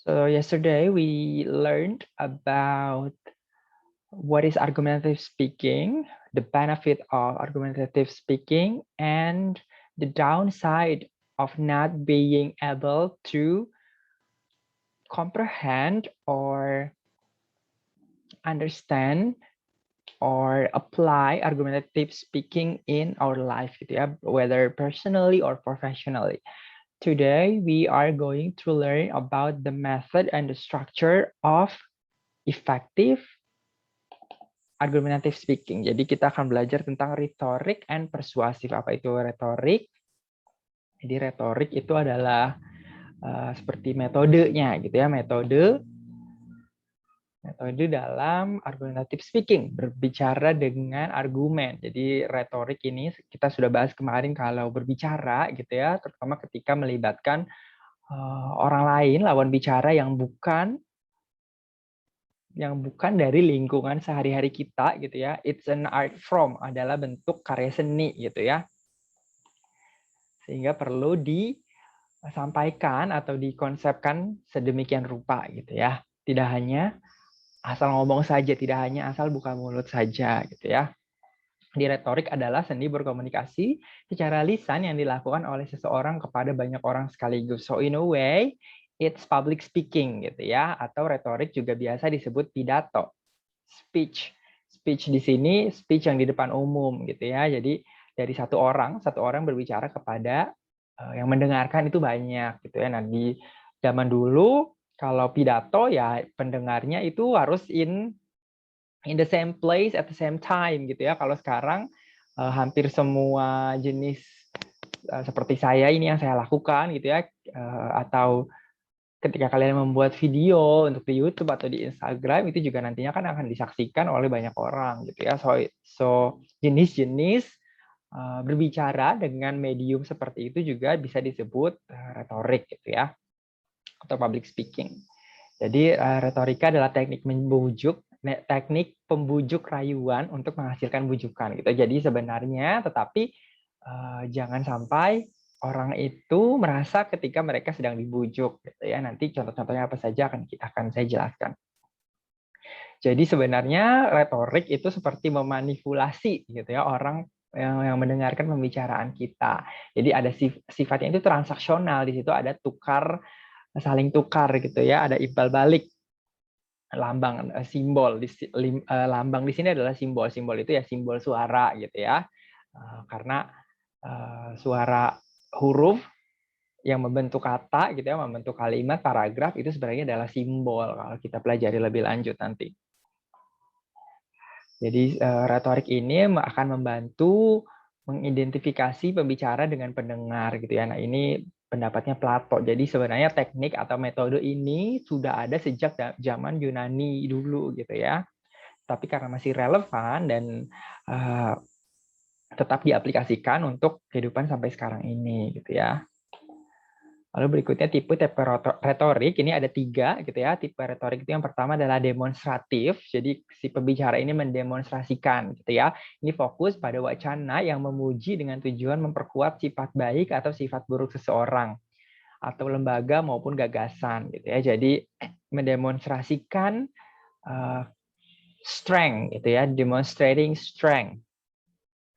So yesterday we learned about what is argumentative speaking, the benefit of argumentative speaking, and the downside of not being able to comprehend or understand or apply argumentative speaking in our life gitu ya, whether personally or professionally. Today we are going to learn about the method and the structure of effective argumentative speaking. Jadi kita akan belajar tentang retorik and persuasif. Apa itu retorik? Jadi retorik itu adalah seperti metodenya gitu ya, metode dalam argumentative speaking, berbicara dengan argumen. Jadi retorik ini kita sudah bahas kemarin kalau berbicara gitu ya, terutama ketika melibatkan orang lain, lawan bicara yang bukan dari lingkungan sehari-hari kita gitu ya. It's an art form, adalah bentuk karya seni gitu ya. Sehingga perlu disampaikan atau dikonsepkan sedemikian rupa gitu ya. Tidak hanya asal ngomong saja, tidak hanya asal buka mulut saja gitu ya. Di retorik adalah seni berkomunikasi secara lisan yang dilakukan oleh seseorang kepada banyak orang sekaligus. So in a way, it's public speaking gitu ya, atau retorik juga biasa disebut pidato. Speech. Speech di sini speech yang di depan umum gitu ya. Jadi dari satu orang berbicara kepada yang mendengarkan itu banyak gitu ya. Nah, di zaman dulu kalau pidato ya pendengarnya itu harus in the same place at the same time gitu ya. Kalau sekarang hampir semua jenis seperti saya ini yang saya lakukan gitu ya, atau ketika kalian membuat video untuk di YouTube atau di Instagram itu juga nantinya kan akan disaksikan oleh banyak orang gitu ya. So jenis-jenis berbicara dengan medium seperti itu juga bisa disebut retorik gitu ya, atau public speaking. Jadi retorika adalah teknik pembujuk rayuan untuk menghasilkan bujukan gitu. Jadi sebenarnya tetapi jangan sampai orang itu merasa ketika mereka sedang dibujuk gitu ya. Nanti contoh-contohnya apa saja akan saya jelaskan. Jadi sebenarnya retorik itu seperti memanipulasi gitu ya orang yang mendengarkan pembicaraan kita. Jadi ada sifatnya itu transaksional, di situ ada saling tukar gitu ya, ada imbal balik, lambang simbol lambang di sini adalah simbol itu ya simbol suara gitu ya, karena suara huruf yang membentuk kata gitu ya, membentuk kalimat, paragraf itu sebenarnya adalah simbol kalau kita pelajari lebih lanjut nanti. Jadi retorik ini akan membantu mengidentifikasi pembicara dengan pendengar gitu ya. Nah, ini pendapatnya Plato. Jadi sebenarnya teknik atau metode ini sudah ada sejak zaman Yunani dulu gitu ya. Tapi karena masih relevan dan tetap diaplikasikan untuk kehidupan sampai sekarang ini gitu ya. Lalu berikutnya tipe retorik, ini ada 3 gitu ya. Tipe retorik itu yang pertama adalah demonstratif, jadi si pembicara ini mendemonstrasikan gitu ya. Ini fokus pada wacana yang memuji dengan tujuan memperkuat sifat baik atau sifat buruk seseorang atau lembaga maupun gagasan gitu ya. Jadi mendemonstrasikan strength gitu ya, demonstrating strength,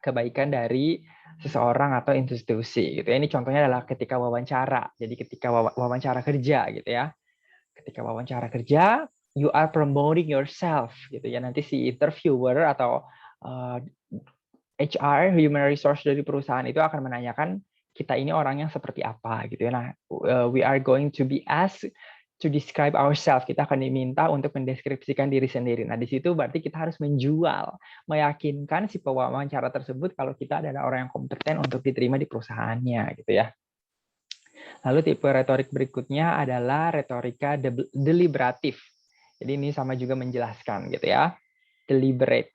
kebaikan dari seseorang atau institusi gitu ya. Ini contohnya adalah ketika wawancara. Jadi ketika wawancara kerja gitu ya. Ketika wawancara kerja, you are promoting yourself gitu ya. Nanti si interviewer atau HR, human resource dari perusahaan itu akan menanyakan kita ini orang yang seperti apa gitu ya. Nah, we are going to be asked to describe ourselves. Kita akan diminta untuk mendeskripsikan diri sendiri. Nah, di situ berarti kita harus menjual, meyakinkan si pewawancara tersebut kalau kita adalah orang yang kompeten untuk diterima di perusahaannya gitu ya. Lalu tipe retorik berikutnya adalah retorika deliberatif. Jadi ini sama juga menjelaskan gitu ya. Deliberate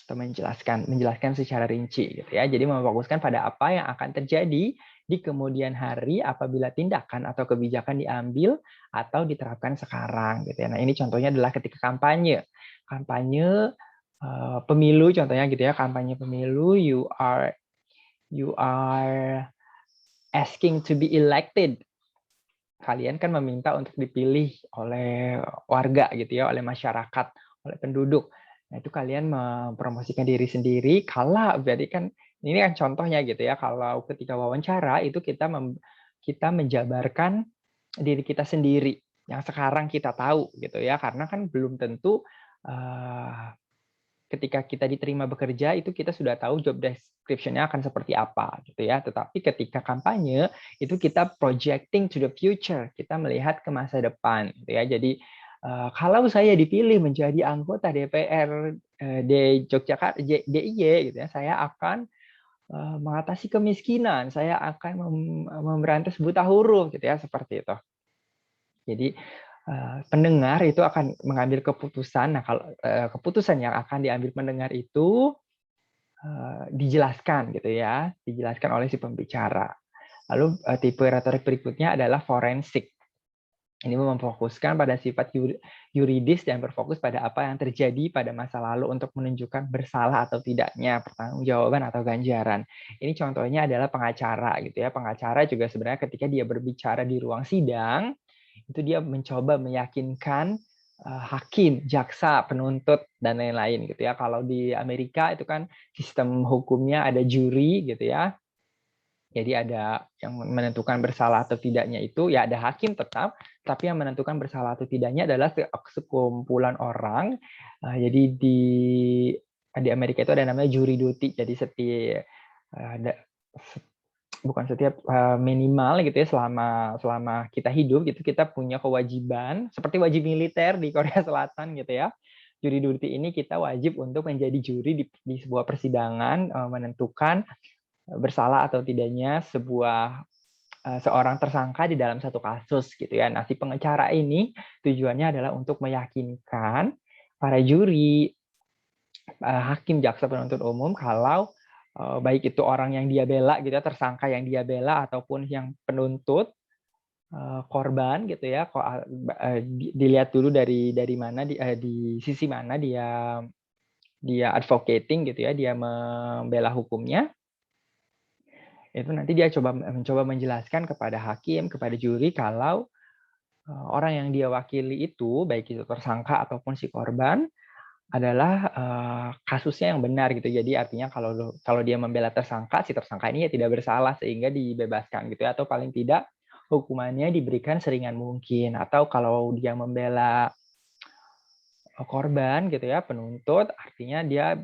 atau menjelaskan secara rinci gitu ya. Jadi memfokuskan pada apa yang akan terjadi di kemudian hari apabila tindakan atau kebijakan diambil atau diterapkan sekarang gitu ya. Nah, ini contohnya adalah ketika kampanye. Kampanye pemilu contohnya gitu ya, kampanye pemilu, you are asking to be elected kalian kan meminta untuk dipilih oleh warga gitu ya, oleh masyarakat, oleh penduduk. Nah, itu kalian mempromosikan diri sendiri, berarti kan ini kan contohnya gitu ya, kalau ketika wawancara itu kita menjabarkan diri kita sendiri yang sekarang kita tahu gitu ya, karena kan belum tentu ketika kita diterima bekerja itu kita sudah tahu job description-nya akan seperti apa gitu ya. Tetapi ketika kampanye itu kita projecting to the future, kita melihat ke masa depan gitu ya. Jadi kalau saya dipilih menjadi anggota DPR di Yogyakarta DIY gitu ya, saya akan mengatasi kemiskinan, saya akan memberantas buta huruf gitu ya, seperti itu. Jadi pendengar itu akan mengambil keputusan. Nah, kalau keputusan yang akan diambil pendengar itu dijelaskan gitu ya, dijelaskan oleh si pembicara. Lalu tipe retorik berikutnya adalah forensik. Ini memfokuskan pada sifat yuridis dan berfokus pada apa yang terjadi pada masa lalu untuk menunjukkan bersalah atau tidaknya, pertanggungjawaban atau ganjaran. Ini contohnya adalah pengacara gitu ya. Pengacara juga sebenarnya ketika dia berbicara di ruang sidang, itu dia mencoba meyakinkan hakim, jaksa, penuntut dan lain-lain gitu ya. Kalau di Amerika itu kan sistem hukumnya ada juri gitu ya. Jadi ada yang menentukan bersalah atau tidaknya itu ya ada hakim tetap, tapi yang menentukan bersalah atau tidaknya adalah sekumpulan orang. Jadi di Amerika itu ada namanya juri duty. Jadi setiap minimal gitu ya selama kita hidup gitu kita punya kewajiban seperti wajib militer di Korea Selatan gitu ya. Juri duty ini kita wajib untuk menjadi juri di sebuah persidangan menentukan bersalah atau tidaknya seorang tersangka di dalam satu kasus gitu ya. Nah, si pengacara ini tujuannya adalah untuk meyakinkan para juri, hakim, jaksa, penuntut umum kalau baik itu orang yang dia bela gitu ya, tersangka yang dia bela ataupun yang penuntut korban gitu ya, dilihat dulu dari mana di sisi mana dia advocating gitu ya, dia membela hukumnya. Itu nanti dia mencoba menjelaskan kepada hakim, kepada juri kalau orang yang dia wakili itu, baik itu tersangka ataupun si korban, adalah kasusnya yang benar gitu. Jadi artinya kalau dia membela tersangka, si tersangka ini ya tidak bersalah sehingga dibebaskan gitu ya. Atau paling tidak hukumannya diberikan seringan mungkin. Atau kalau dia membela korban gitu ya, penuntut, artinya dia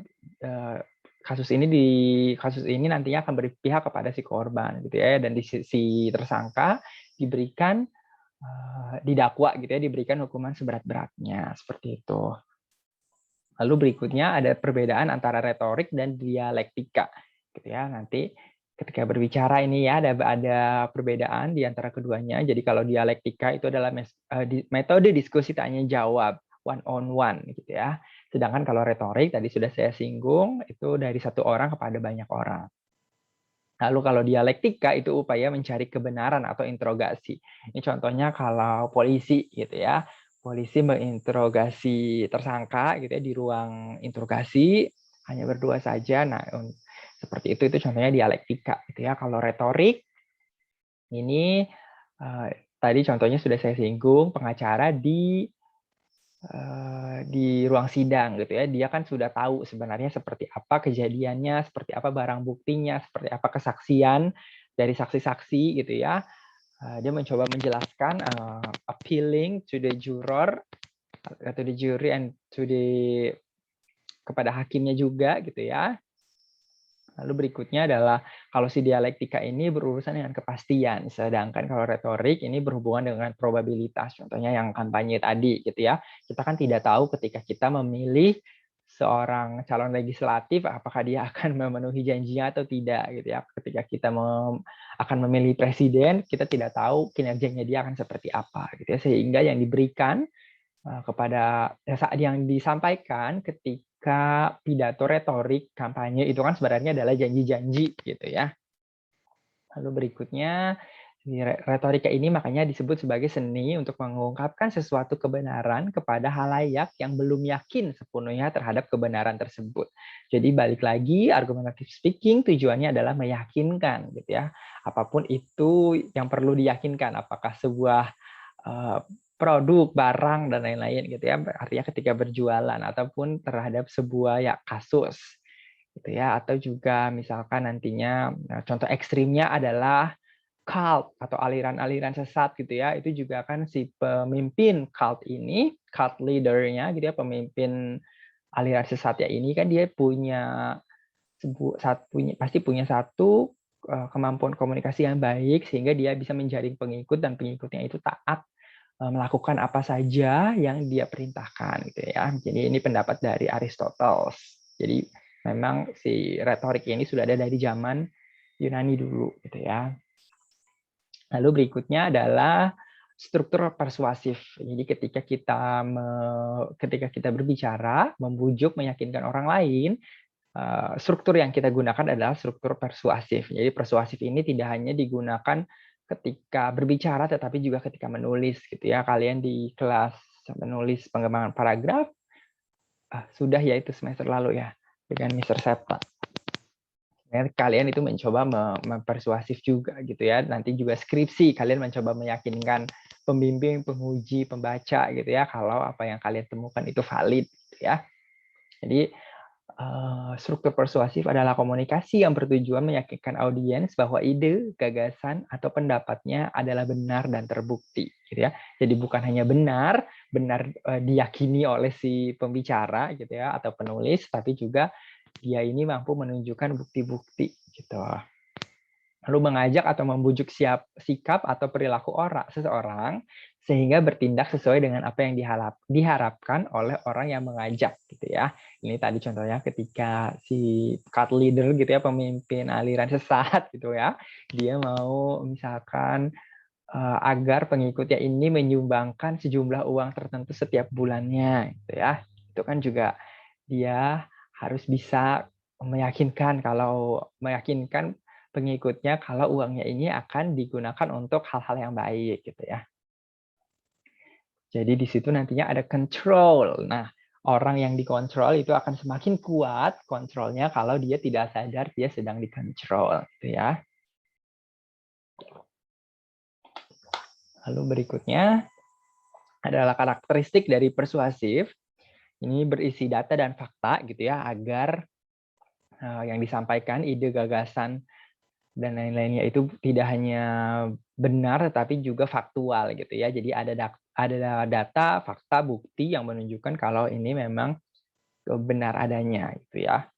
kasus ini nantinya akan berpihak kepada si korban gitu ya, dan di sisi tersangka diberikan didakwa gitu ya, diberikan hukuman seberat-beratnya seperti itu. Lalu berikutnya ada perbedaan antara retorik dan dialektika gitu ya. Nanti ketika berbicara ini ya ada perbedaan di antara keduanya. Jadi kalau dialektika itu adalah metode diskusi tanya jawab one on one gitu ya. Sedangkan kalau retorik tadi sudah saya singgung itu dari satu orang kepada banyak orang. Lalu kalau dialektika itu upaya mencari kebenaran atau interogasi. Ini contohnya kalau polisi gitu ya. Polisi menginterogasi tersangka gitu ya di ruang interogasi hanya berdua saja. Nah, seperti itu contohnya dialektika gitu ya. Kalau retorik ini tadi contohnya sudah saya singgung, pengacara di ruang sidang gitu ya, dia kan sudah tahu sebenarnya seperti apa kejadiannya, seperti apa barang buktinya, seperti apa kesaksian dari saksi-saksi gitu ya. Dia mencoba menjelaskan, appealing to the juror, to the jury and kepada hakimnya juga gitu ya. Lalu berikutnya adalah kalau si dialektika ini berurusan dengan kepastian, sedangkan kalau retorik ini berhubungan dengan probabilitas. Contohnya yang kampanye tadi gitu ya. Kita kan tidak tahu ketika kita memilih seorang calon legislatif apakah dia akan memenuhi janjinya atau tidak gitu ya. Ketika kita akan memilih presiden, kita tidak tahu kinerjanya dia akan seperti apa gitu ya. Sehingga yang diberikan kepada saat yang disampaikan ketika pidato retorik kampanye itu kan sebenarnya adalah janji-janji gitu ya. Lalu berikutnya Retorika ini makanya disebut sebagai seni untuk mengungkapkan sesuatu kebenaran kepada halayak yang belum yakin sepenuhnya terhadap kebenaran tersebut. Jadi balik lagi, argumentative speaking tujuannya adalah meyakinkan, gitu ya. Apapun itu yang perlu diyakinkan, apakah sebuah produk, barang dan lain-lain, gitu ya. Artinya ketika berjualan ataupun terhadap sebuah ya kasus, gitu ya. Atau juga misalkan nantinya contoh ekstrimnya adalah cult atau aliran-aliran sesat gitu ya, itu juga kan si pemimpin cult ini, cult leader-nya gitu ya, pemimpin aliran sesat ya ini kan dia pasti punya satu kemampuan komunikasi yang baik sehingga dia bisa menjaring pengikut dan pengikutnya itu taat melakukan apa saja yang dia perintahkan gitu ya. Jadi ini pendapat dari Aristoteles. Jadi memang si retorik ini sudah ada dari zaman Yunani dulu gitu ya. Lalu berikutnya adalah struktur persuasif. Jadi ketika kita berbicara, membujuk, meyakinkan orang lain, struktur yang kita gunakan adalah struktur persuasif. Jadi persuasif ini tidak hanya digunakan ketika berbicara, tetapi juga ketika menulis, gitu ya. Kalian di kelas menulis pengembangan paragraf, sudah ya itu semester lalu ya dengan Mr. Septa. Kalian itu mencoba mempersuasif juga gitu ya. Nanti juga skripsi kalian mencoba meyakinkan pembimbing, penguji, pembaca gitu ya kalau apa yang kalian temukan itu valid gitu ya. Jadi struktur persuasif adalah komunikasi yang bertujuan meyakinkan audiens bahwa ide, gagasan atau pendapatnya adalah benar dan terbukti gitu ya. Jadi bukan hanya benar diyakini oleh si pembicara gitu ya atau penulis, tapi juga dia ini mampu menunjukkan bukti-bukti gitu. Lalu mengajak atau membujuk sikap atau perilaku seseorang sehingga bertindak sesuai dengan apa yang diharapkan oleh orang yang mengajak gitu ya. Ini tadi contohnya ketika si cult leader gitu ya, pemimpin aliran sesat gitu ya, dia mau misalkan agar pengikutnya ini menyumbangkan sejumlah uang tertentu setiap bulannya gitu ya. Itu kan juga dia harus bisa meyakinkan pengikutnya kalau uangnya ini akan digunakan untuk hal-hal yang baik gitu ya. Jadi di situ nantinya ada control. Nah, orang yang dikontrol itu akan semakin kuat kontrolnya kalau dia tidak sadar dia sedang dikontrol gitu ya. Lalu berikutnya adalah karakteristik dari persuasif. Ini berisi data dan fakta gitu ya agar yang disampaikan ide, gagasan dan lain-lainnya itu tidak hanya benar tetapi juga faktual gitu ya. Jadi ada data, fakta, bukti yang menunjukkan kalau ini memang benar adanya gitu ya.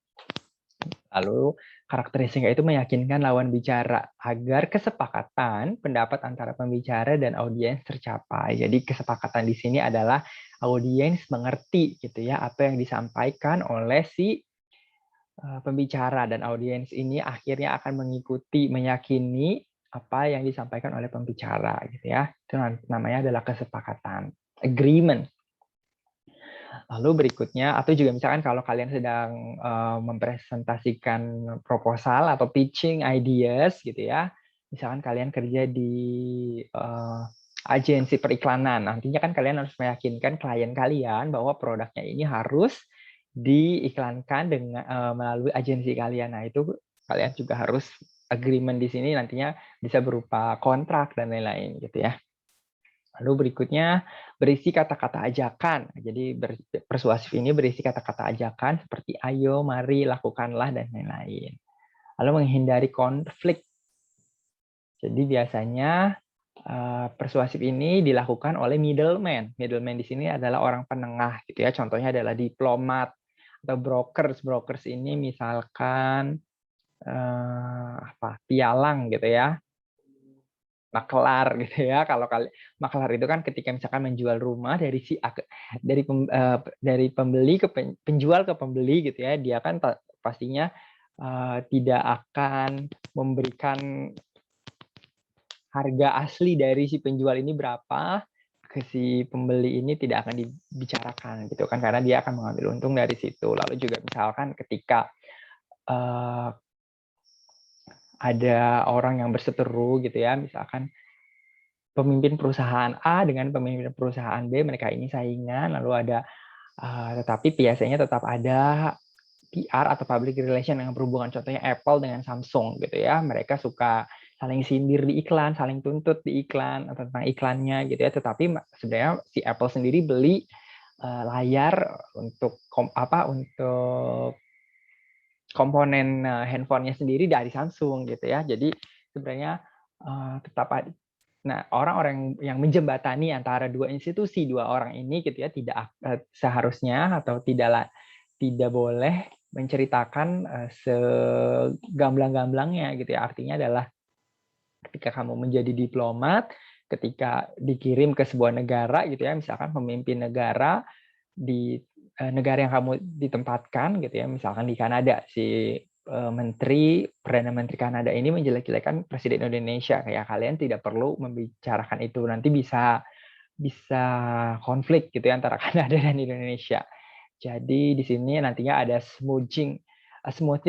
Lalu karakteristiknya itu meyakinkan lawan bicara agar kesepakatan pendapat antara pembicara dan audiens tercapai. Jadi kesepakatan di sini adalah audiens mengerti gitu ya apa yang disampaikan oleh si pembicara dan audiens ini akhirnya akan mengikuti, meyakini apa yang disampaikan oleh pembicara gitu ya. Itu namanya adalah kesepakatan, agreement. Lalu berikutnya, atau juga misalkan kalau kalian sedang mempresentasikan proposal atau pitching ideas gitu ya, misalkan kalian kerja di agensi periklanan, nantinya kan kalian harus meyakinkan klien kalian bahwa produknya ini harus diiklankan dengan melalui agensi kalian. Nah itu kalian juga harus agreement di sini nantinya bisa berupa kontrak dan lain-lain gitu ya. Lalu berikutnya berisi kata-kata ajakan. Jadi persuasif ini berisi kata-kata ajakan seperti ayo, mari, lakukanlah, dan lain-lain. Lalu menghindari konflik. Jadi biasanya persuasif ini dilakukan oleh middleman. Middleman di sini adalah orang penengah gitu ya. Contohnya adalah diplomat atau brokers. Brokers ini misalkan pialang gitu ya. Maklar gitu ya. Kalau maklar itu kan ketika misalkan menjual rumah dari dari pembeli ke penjual ke pembeli gitu ya, dia kan pastinya tidak akan memberikan harga asli dari si penjual ini berapa ke si pembeli ini tidak akan dibicarakan gitu kan karena dia akan mengambil untung dari situ. Lalu juga misalkan ketika ada orang yang berseteru gitu ya, misalkan pemimpin perusahaan A dengan pemimpin perusahaan B, mereka ini saingan, lalu ada tetapi biasanya tetap ada PR atau public relation yang berhubungan, contohnya Apple dengan Samsung gitu ya, mereka suka saling sindir di iklan, saling tuntut di iklan atau tentang iklannya gitu ya, tetapi sebenarnya si Apple sendiri beli layar untuk untuk komponen handphonenya sendiri dari Samsung gitu ya, jadi sebenarnya tetap ada. Nah, orang-orang yang menjembatani antara dua institusi, dua orang ini gitu ya, tidak seharusnya atau tidak boleh menceritakan segamblang-gamblangnya gitu ya. Artinya adalah ketika kamu menjadi diplomat, ketika dikirim ke sebuah negara gitu ya, misalkan pemimpin negara di negara yang kamu ditempatkan gitu ya, misalkan di Kanada, si Perdana Menteri Kanada ini menjelek-jelekan Presiden Indonesia, kayak kalian tidak perlu membicarakan itu, nanti bisa konflik gitu ya antara Kanada dan Indonesia. Jadi di sini nantinya ada smoothing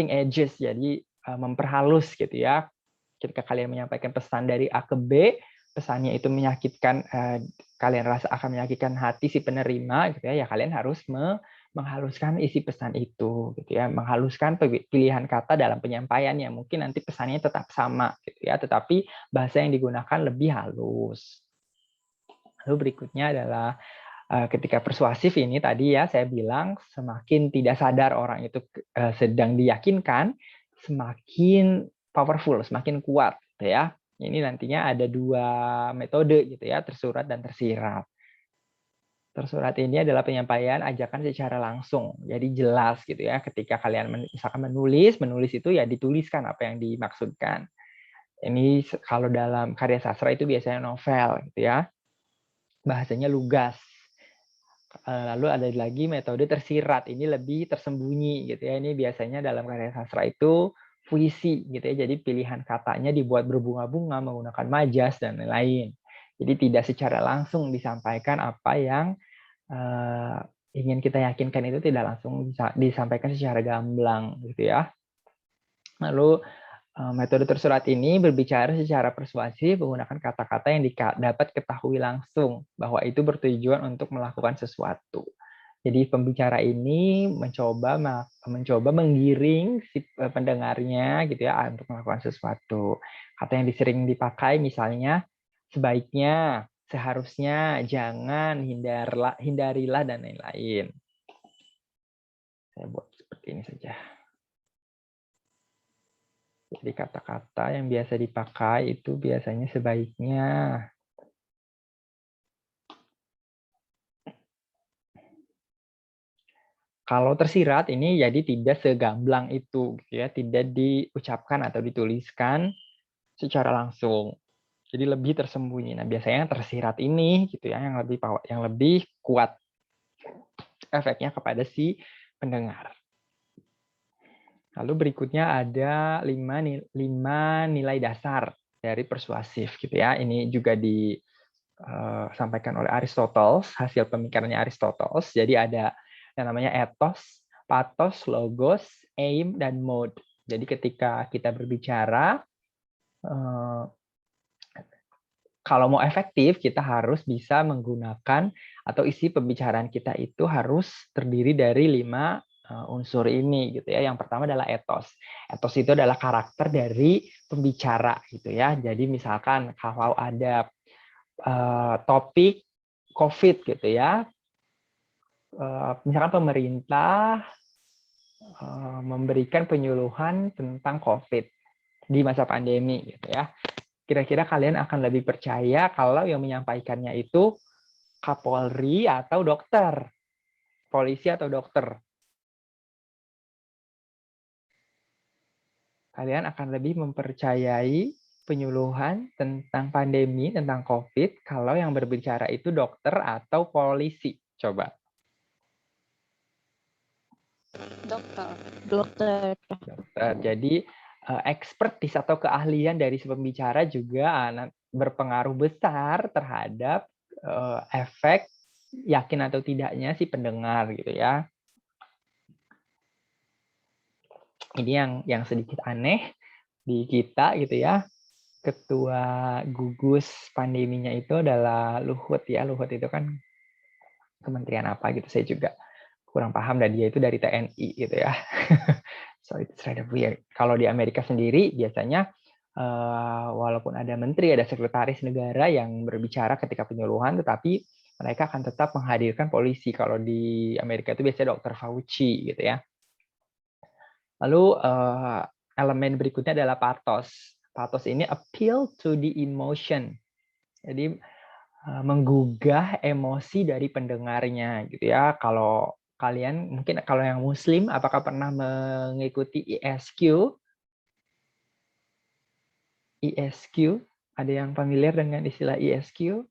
edges, jadi memperhalus gitu ya. Ketika kalian menyampaikan pesan dari A ke B, pesannya itu menyakitkan, kalian rasa akan menyakitkan hati si penerima gitu ya, ya kalian harus menghaluskan isi pesan itu gitu ya, menghaluskan pilihan kata dalam penyampaiannya, mungkin nanti pesannya tetap sama gitu ya, tetapi bahasa yang digunakan lebih halus. Lalu berikutnya adalah ketika persuasif ini tadi ya saya bilang, semakin tidak sadar orang itu sedang diyakinkan, semakin powerful, semakin kuat gitu ya. Ini nantinya ada dua metode gitu ya, tersurat dan tersirat. Tersurat ini adalah penyampaian ajakan secara langsung, jadi jelas gitu ya. Ketika kalian misalkan menulis itu ya dituliskan apa yang dimaksudkan. Ini kalau dalam karya sastra itu biasanya novel gitu ya, bahasanya lugas. Lalu ada lagi metode tersirat, ini lebih tersembunyi gitu ya. Ini biasanya dalam karya sastra itu puisi gitu ya. Jadi pilihan katanya dibuat berbunga-bunga menggunakan majas dan lain-lain. Jadi tidak secara langsung disampaikan apa yang ingin kita yakinkan, itu tidak langsung disampaikan secara gamblang gitu ya. Lalu metode tersurat ini berbicara secara persuasif menggunakan kata-kata yang dapat ketahui langsung bahwa itu bertujuan untuk melakukan sesuatu. Jadi pembicara ini mencoba menggiring si pendengarnya gitu ya untuk melakukan sesuatu. Kata yang sering dipakai misalnya sebaiknya, seharusnya, jangan, hindarilah dan lain-lain. Saya buat seperti ini saja. Jadi kata-kata yang biasa dipakai itu biasanya sebaiknya. Kalau tersirat ini jadi tidak segamblang itu, gitu ya, tidak diucapkan atau dituliskan secara langsung. Jadi lebih tersembunyi. Nah, biasanya tersirat ini gitu ya yang lebih kuat efeknya kepada si pendengar. Lalu berikutnya ada 5 nilai dasar dari persuasif gitu ya. Ini juga disampaikan oleh Aristoteles, hasil pemikirannya Aristoteles. Jadi ada yang namanya ethos, pathos, logos, aim, dan mode. Jadi ketika kita berbicara, kalau mau efektif, kita harus bisa menggunakan atau isi pembicaraan kita itu harus terdiri dari 5 unsur ini gitu ya. Yang pertama adalah ethos. Ethos itu adalah karakter dari pembicara gitu ya. Jadi misalkan kalau ada topik COVID gitu ya, misalkan pemerintah memberikan penyuluhan tentang COVID di masa pandemi gitu ya. Kira-kira kalian akan lebih percaya kalau yang menyampaikannya itu Kapolri atau dokter, polisi atau dokter. Kalian akan lebih mempercayai penyuluhan tentang pandemi, tentang COVID, kalau yang berbicara itu dokter atau polisi. Coba. Dokter. Dokter. Jadi expertise atau keahlian dari si pembicara juga berpengaruh besar terhadap efek yakin atau tidaknya si pendengar gitu ya. Ini yang sedikit aneh, di kita gitu ya. Ketua gugus pandeminya itu adalah Luhut ya. Luhut itu kan kementerian apa gitu, saya juga kurang paham, dan dia itu dari TNI gitu ya. So it's rather weird. Kalau di Amerika sendiri biasanya walaupun ada menteri, ada sekretaris negara yang berbicara ketika penyuluhan, tetapi mereka akan tetap menghadirkan polisi. Kalau di Amerika itu biasanya Dr. Fauci gitu ya. Lalu elemen berikutnya adalah pathos. Pathos ini appeal to the emotion. Jadi menggugah emosi dari pendengarnya gitu ya. Kalau kalian mungkin kalau yang muslim, apakah pernah mengikuti ISQ? ISQ, ada yang familiar dengan istilah ISQ?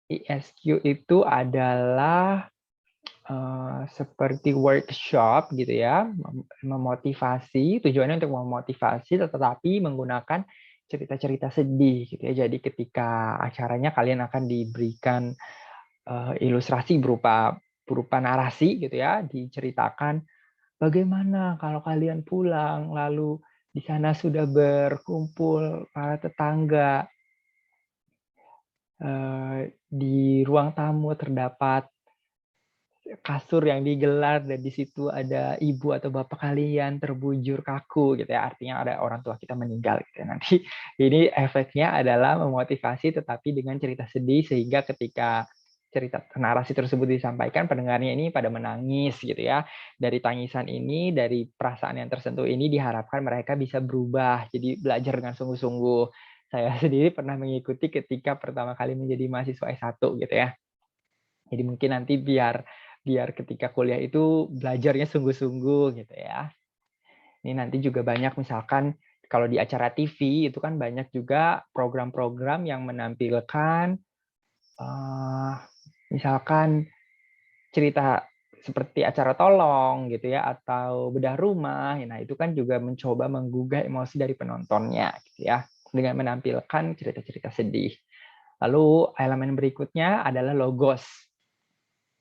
ISQ itu adalah seperti workshop gitu ya, memotivasi, tujuannya untuk memotivasi, tetapi menggunakan cerita-cerita sedih gitu ya. Jadi ketika acaranya kalian akan diberikan ilustrasi berupa narasi gitu ya, diceritakan bagaimana kalau kalian pulang lalu di sana sudah berkumpul para tetangga, di ruang tamu terdapat kasur yang digelar dan di situ ada ibu atau bapak kalian terbujur kaku gitu ya, artinya ada orang tua kita meninggal gitu ya. Nanti ini efeknya adalah memotivasi tetapi dengan cerita sedih, sehingga ketika cerita narasi tersebut disampaikan, pendengarnya ini pada menangis gitu ya. Dari tangisan ini, dari perasaan yang tersentuh ini diharapkan mereka bisa berubah, jadi belajar dengan sungguh-sungguh. Saya sendiri pernah mengikuti ketika pertama kali menjadi mahasiswa S1 gitu ya. Jadi mungkin nanti biar ketika kuliah itu belajarnya sungguh-sungguh gitu ya. Ini nanti juga banyak misalkan kalau di acara TV itu kan banyak juga program-program yang menampilkan misalkan cerita seperti acara tolong gitu ya, atau bedah rumah. Nah, itu kan juga mencoba menggugah emosi dari penontonnya gitu ya, dengan menampilkan cerita-cerita sedih. Lalu elemen berikutnya adalah logos.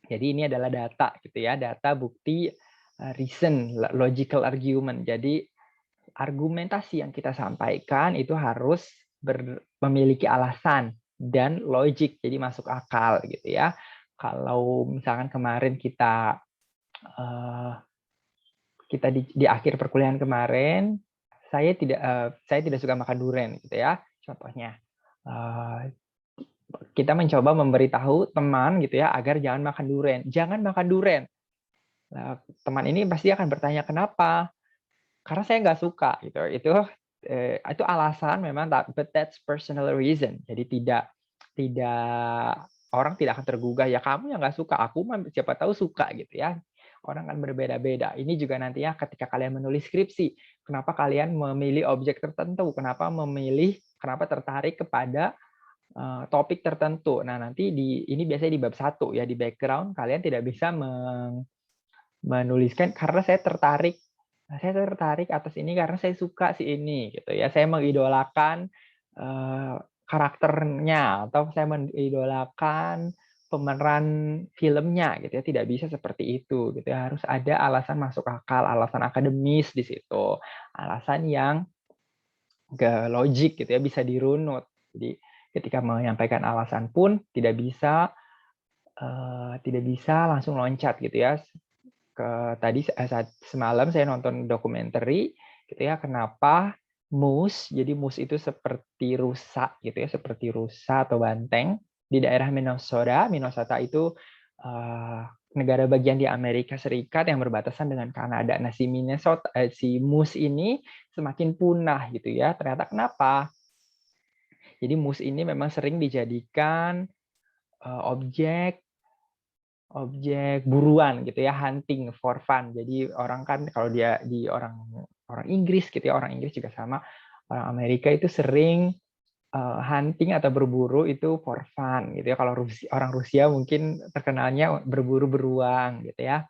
Jadi ini adalah data gitu ya, data, bukti, reason, logical argument. Jadi argumentasi yang kita sampaikan itu harus memiliki alasan dan logik, jadi masuk akal gitu ya. Kalau misalkan kemarin kita di akhir perkuliahan kemarin, saya tidak suka makan durian gitu ya. Contohnya, kita mencoba memberitahu teman gitu ya agar jangan makan durian. Jangan makan durian. Nah, teman ini pasti akan bertanya kenapa? Karena saya nggak suka gitu. Itu alasan memang, but that's personal reason. Jadi tidak orang tidak akan tergugah, ya kamu yang nggak suka, aku mah siapa tahu suka gitu ya. Orang kan berbeda-beda. Ini juga nantinya ketika kalian menulis skripsi, kenapa kalian memilih objek tertentu, kenapa tertarik kepada topik tertentu. Nah, nanti ini biasanya di bab 1 ya, di background kalian tidak bisa menuliskan karena saya tertarik atas ini karena saya suka si ini gitu ya. Saya mengidolakan karakternya atau saya mengidolakan pemeran filmnya gitu ya. Tidak bisa seperti itu gitu ya. Harus ada alasan masuk akal, alasan akademis di situ. Alasan yang logik gitu ya, bisa dirunut. Jadi ketika menyampaikan alasan pun tidak bisa langsung loncat gitu ya. Tadi saat semalam saya nonton dokumenter gitu ya, kenapa moose, jadi moose itu seperti rusa gitu ya, seperti rusa atau banteng di daerah Minnesota. Minnesota itu negara bagian di Amerika Serikat yang berbatasan dengan Kanada. Nah, si moose ini semakin punah gitu ya. Ternyata kenapa? Jadi moose ini memang sering dijadikan objek buruan gitu ya, hunting for fun. Jadi orang kan kalau dia di orang Inggris gitu ya, orang Inggris juga sama, orang Amerika itu sering hunting atau berburu itu for fun gitu ya. Kalau orang Rusia mungkin terkenalnya berburu beruang gitu ya.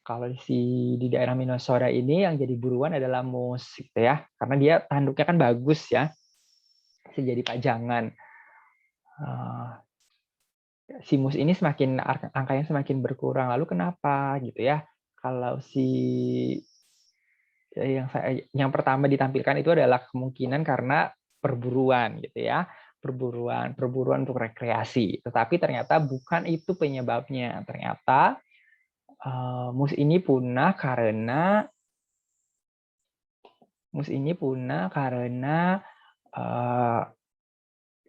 Kalau di daerah Minnesota ini yang jadi buruan adalah moose gitu ya, karena dia tanduknya kan bagus ya, bisa jadi pajangan. si mus ini semakin angkanya semakin berkurang. Lalu kenapa gitu ya? Kalau yang pertama ditampilkan itu adalah kemungkinan karena perburuan gitu ya. Perburuan untuk rekreasi. Tetapi ternyata bukan itu penyebabnya. Ternyata mus ini punah karena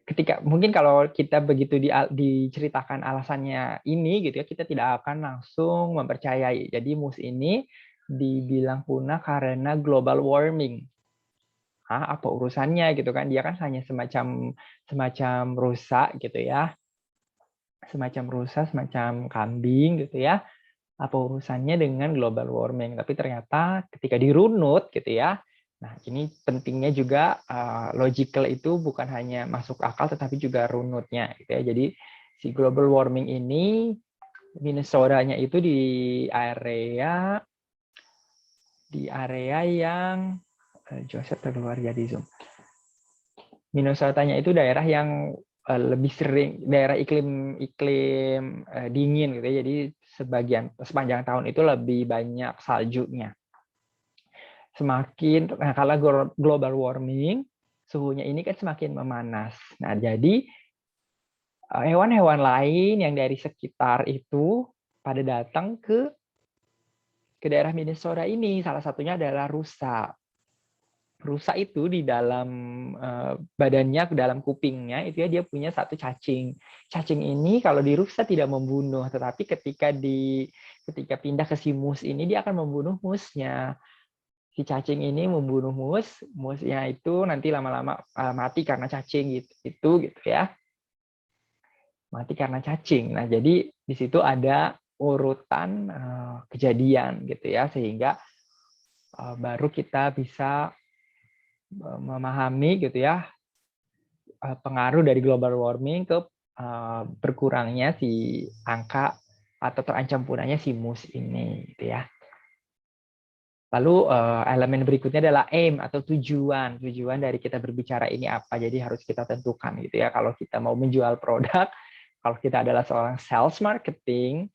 ketika mungkin kalau kita begitu diceritakan alasannya ini gitu ya, kita tidak akan langsung mempercayai. Jadi mus ini dibilang punah karena global warming. Apa urusannya gitu kan? Dia kan hanya semacam semacam rusa gitu ya. Semacam rusa, semacam kambing gitu ya. Apa urusannya dengan global warming? Tapi ternyata ketika dirunut gitu ya. Nah, ini pentingnya juga logical itu bukan hanya masuk akal tetapi juga runutnya gitu ya. Jadi si global warming ini Minnesota-nya itu di area yang Joseph keluar jadi zoom. Minnesota-nya itu daerah yang lebih sering daerah iklim dingin gitu ya. Jadi sepanjang tahun itu lebih banyak saljunya. Kalau global warming, suhunya ini kan semakin memanas. Nah, jadi hewan-hewan lain yang dari sekitar itu pada datang ke daerah Minnesota ini. Salah satunya adalah rusa. Rusa itu di dalam badannya, ke dalam kupingnya itu ya dia punya satu cacing. Cacing ini kalau di rusa tidak membunuh, tetapi ketika pindah ke si mus ini dia akan membunuh musnya. Si cacing ini membunuh musnya itu nanti lama-lama mati karena cacing gitu ya. Mati karena cacing. Nah, jadi di situ ada urutan kejadian gitu ya, sehingga baru kita bisa memahami gitu ya pengaruh dari global warming ke berkurangnya si angka atau terancam punahnya si mus ini gitu ya. Lalu elemen berikutnya adalah aim atau tujuan. Tujuan dari kita berbicara ini apa? Jadi harus kita tentukan gitu ya. Kalau kita mau menjual produk, kalau kita adalah seorang sales marketing,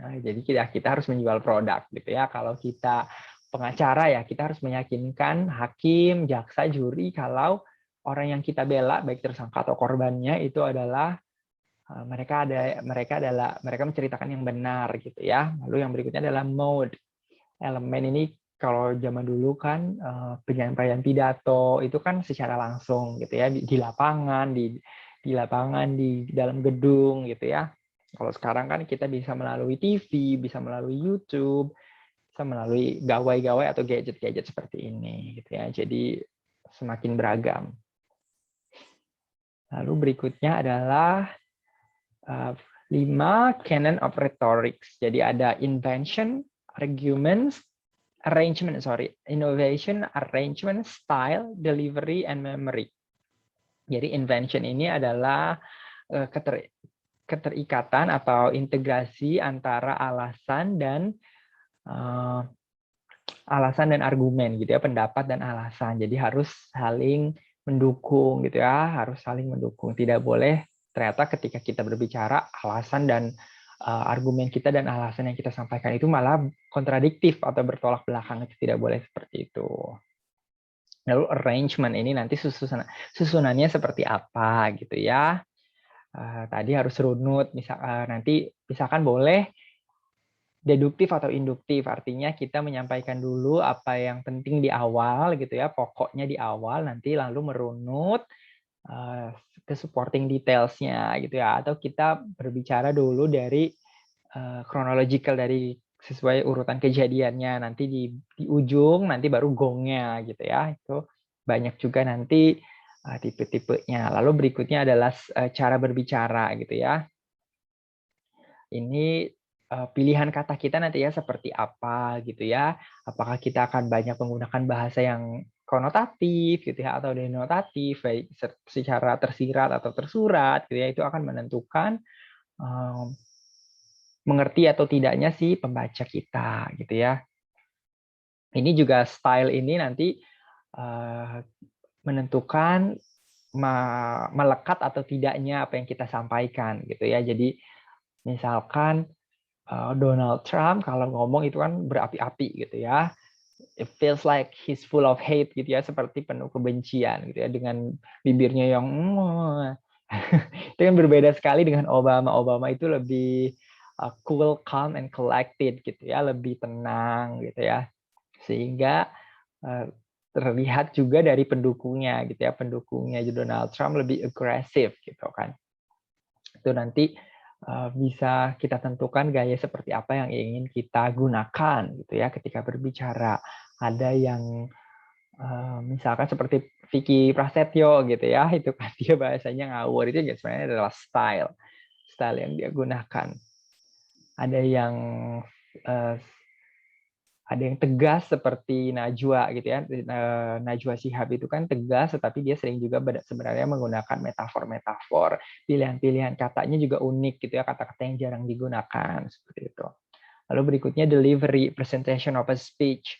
nah, jadi kita harus menjual produk gitu ya. Kalau kita pengacara ya kita harus meyakinkan hakim, jaksa, juri kalau orang yang kita bela baik tersangka atau korbannya itu adalah mereka menceritakan yang benar gitu ya. Lalu yang berikutnya adalah mode. Elemen ini kalau zaman dulu kan penyampaian pidato itu kan secara langsung gitu ya di lapangan di dalam gedung gitu ya. Kalau sekarang kan kita bisa melalui TV, bisa melalui YouTube, bisa melalui gawai-gawai atau gadget-gadget seperti ini gitu ya. Jadi semakin beragam. Lalu berikutnya adalah 5 canon of rhetorics. Jadi ada invention, arguments, innovation, arrangement, style, delivery, and memory. Jadi invention ini adalah keterikatan atau integrasi antara alasan dan argumen gitu ya, pendapat dan alasan. Jadi harus saling mendukung gitu ya, harus saling mendukung. Tidak boleh ternyata ketika kita berbicara alasan dan argumen kita dan alasan yang kita sampaikan itu malah kontradiktif atau bertolak belakang. Itu tidak boleh seperti itu. Lalu arrangement ini nanti susunannya seperti apa gitu ya. Tadi harus runut, nanti misalkan boleh deduktif atau induktif, artinya kita menyampaikan dulu apa yang penting di awal gitu ya, pokoknya di awal, nanti lalu merunut ke supporting details-nya gitu ya, atau kita berbicara dulu dari chronological dari sesuai urutan kejadiannya, nanti di ujung nanti baru gongnya gitu ya. Itu banyak juga nanti tipe-tipenya. Lalu berikutnya adalah cara berbicara gitu ya. Ini pilihan kata kita nanti ya seperti apa gitu ya. Apakah kita akan banyak menggunakan bahasa yang konotatif gitu ya atau denotatif baik secara tersirat atau tersurat gitu ya, itu akan menentukan mengerti atau tidaknya si pembaca kita gitu ya. Ini juga style ini nanti menentukan melekat atau tidaknya apa yang kita sampaikan gitu ya. Jadi misalkan Donald Trump kalau ngomong itu kan berapi-api gitu ya. It feels like he's full of hate gitu ya, seperti penuh kebencian gitu ya, dengan bibirnya yang itu kan berbeda sekali dengan Obama. Obama itu lebih cool, calm, and collected gitu ya, lebih tenang gitu ya, sehingga terlihat juga dari pendukungnya gitu ya, pendukungnya Donald Trump lebih agresif gitu kan. Itu nanti bisa kita tentukan gaya seperti apa yang ingin kita gunakan gitu ya ketika berbicara. Ada yang misalkan seperti Vicky Prasetyo gitu ya, itu kan dia bahasanya ngawur, itu ya sebenarnya adalah style yang dia gunakan. Ada yang uh, ada yang tegas seperti Najwa gitu ya. Najwa Shihab itu kan tegas, tetapi dia sering juga sebenarnya menggunakan metafor-metafor. Pilihan-pilihan katanya juga unik gitu ya, kata-kata yang jarang digunakan seperti itu. Lalu berikutnya delivery, presentation of a speech.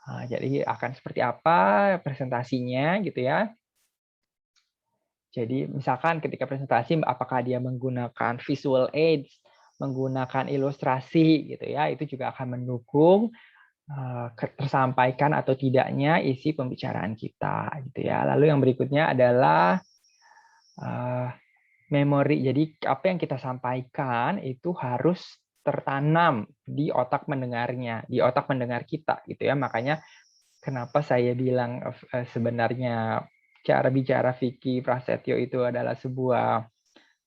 Jadi akan seperti apa presentasinya gitu ya. Jadi misalkan ketika presentasi apakah dia menggunakan visual aids, menggunakan ilustrasi gitu ya, itu juga akan mendukung tersampaikan atau tidaknya isi pembicaraan kita gitu ya. Lalu yang berikutnya adalah memori. Jadi apa yang kita sampaikan itu harus tertanam di otak mendengarnya, di otak mendengar kita gitu ya. Makanya kenapa saya bilang sebenarnya cara bicara Vicky Prasetyo itu adalah sebuah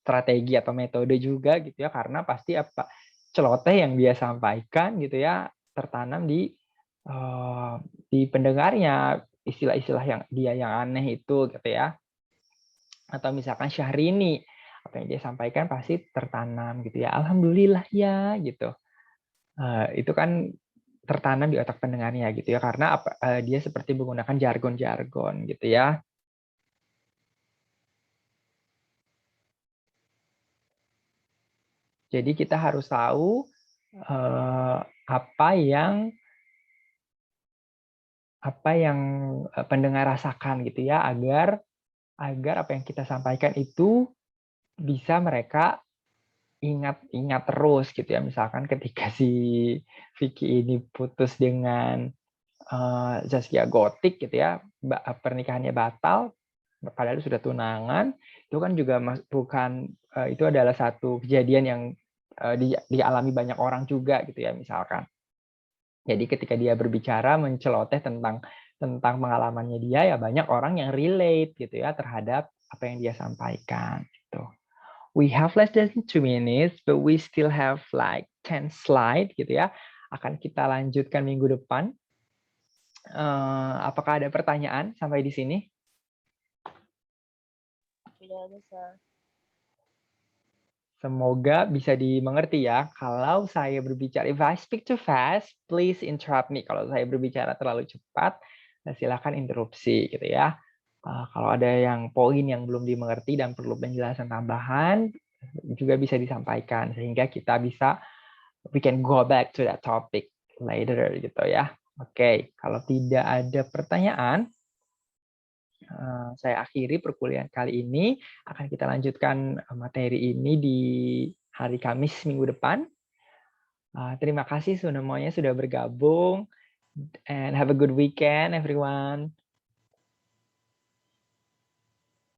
strategi atau metode juga gitu ya, karena pasti apa celoteh yang dia sampaikan gitu ya tertanam di pendengarnya, istilah-istilah yang dia yang aneh itu gitu ya, atau misalkan Syahrini apa yang dia sampaikan pasti tertanam gitu ya, alhamdulillah ya gitu. Itu kan tertanam di otak pendengarnya gitu ya, karena dia seperti menggunakan jargon-jargon gitu ya. Jadi kita harus tahu apa yang pendengar rasakan gitu ya, agar apa yang kita sampaikan itu bisa mereka ingat terus gitu ya. Misalkan ketika si Vicky ini putus dengan Zaskia Gotik gitu ya, pernikahannya batal padahal sudah tunangan, itu kan juga bukan itu adalah satu kejadian yang dialami banyak orang juga gitu ya misalkan. Jadi ketika dia berbicara menceloteh tentang pengalamannya dia, ya banyak orang yang relate gitu ya terhadap apa yang dia sampaikan gitu. We have less than 2 minutes, but we still have like 10 slide gitu ya. Akan kita lanjutkan minggu depan. Apakah ada pertanyaan sampai di sini? Tidak ada, Sir. Semoga bisa dimengerti ya. Kalau saya berbicara, if I speak too fast, please interrupt me. Kalau saya berbicara terlalu cepat, silakan interupsi gitu ya. Kalau ada yang poin yang belum dimengerti dan perlu penjelasan tambahan, juga bisa disampaikan sehingga kita bisa we can go back to that topic later gitu ya. Oke, kalau tidak ada pertanyaan, saya akhiri perkuliahan kali ini. Akan kita lanjutkan materi ini di hari Kamis minggu depan. Terima kasih semuanya sudah bergabung, and have a good weekend everyone.